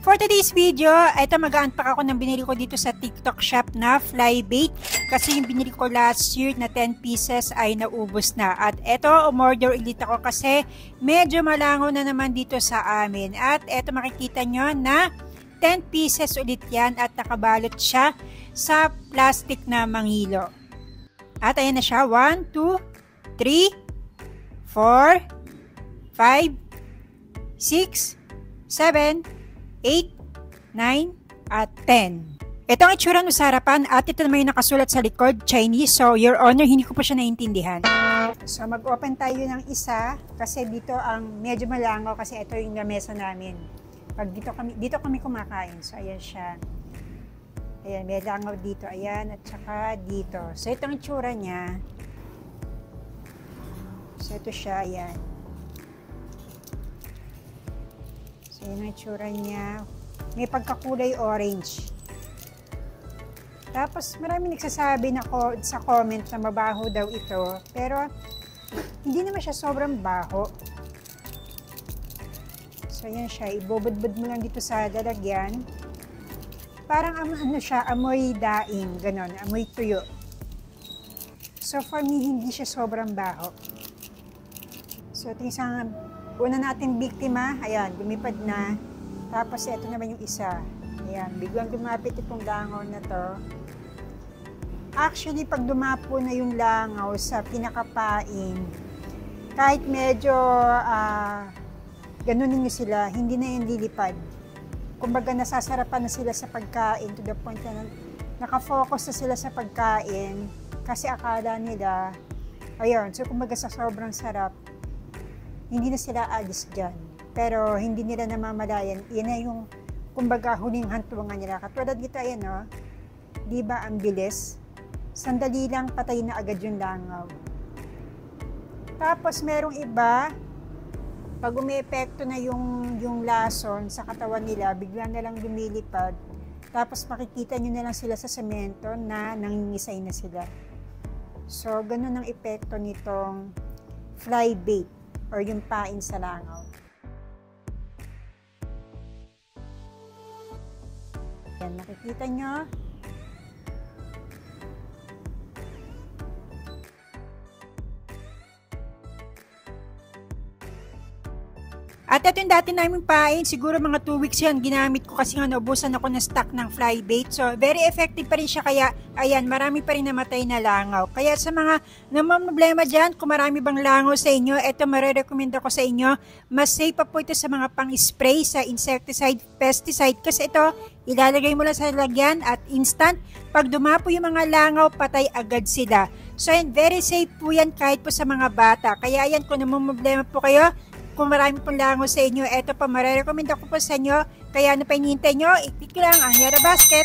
For today's video, ito mag-unpack ako ng binili ko dito sa TikTok shop na fly bait. Kasi yung binili ko last year na 10 pieces ay naubos na. At ito, umorder ulit ako kasi medyo malangaw na naman dito sa amin. At ito makikita nyo na 10 pieces ulit yan at nakabalot siya sa plastic na mangilo. At ayan na siya, 1, 2, 3, 4, 5, 6, 7, 8, 9, at 10. Ito ang itsura ng sa harapan at ito naman yung nakasulat sa likod, Chinese. So, Your Honor, hindi ko po siya naintindihan. So, mag-open tayo ng isa kasi dito ang medyo malangaw kasi ito yung lamesa namin. Pag dito kami kumakain. So, ayan siya. Ayan, may langaw dito. Ayan, at saka dito. So, ito ang itsura niya. So, ito siya. Ayan. So, yun ang itsura niya. May pagkakulay orange. Tapos, marami nagsasabi na sa comment na mabaho daw ito. Pero, hindi naman siya sobrang baho. So, yan siya. Ibubudbud mo lang dito sa lalagyan. Parang ano siya, amoy daing. Ganon, amoy tuyo. So, for me, hindi siya sobrang baho. So, ito yung isang una natin biktima, ayan, lumipad na. Tapos ito naman yung isa. Ayan, biglang lumapit itong langaw na to. Actually, pag dumapo na yung langaw sa pinakapain, kahit medyo ganunin nyo sila, hindi na yung lilipad. Kumbaga, nasasarapan na sila sa pagkain to the point na nakafocus na sila sa pagkain kasi akala nila, ayun, so kumbaga sa sobrang sarap, hindi na sila alis dyan. Pero hindi nila namamalayan. Yan na yung, kumbaga, huling hantungan nila. Katulad dito, ayan, no? Di ba ang bilis? Sandali lang, patay na agad yung langaw. Tapos, merong iba, pag umiepekto na yung lason sa katawan nila, bigla na lang lumilipad. Tapos, makikita nyo na lang sila sa semento na nangingisay na sila. So, ganun ang epekto nitong fly bait or yung pain sa langaw. Yan, makikita nyo. At ito yung dati namin pain, siguro mga 2 weeks yan, ginamit ko kasi nga naubusan ako ng stock ng fly bait. So, very effective pa rin siya, kaya, ayan, marami pa rin namatay na langaw. Kaya sa mga namamroblema dyan, kung marami bang langaw sa inyo, ito marirecommend ko sa inyo. Mas safe pa po ito sa mga pang-spray, sa insecticide, pesticide, kasi ito, ilalagay mo lang sa lagyan at instant, pag dumapo yung mga langaw, patay agad sila. So, ayan, very safe po yan kahit po sa mga bata. Kaya, ayan, kung namamroblema po kayo, kung marami pong langaw sa inyo, eto pa, marirecommend ako po sa inyo. Kaya ano pa hinihintay nyo, i-click lang ang Yara Basket.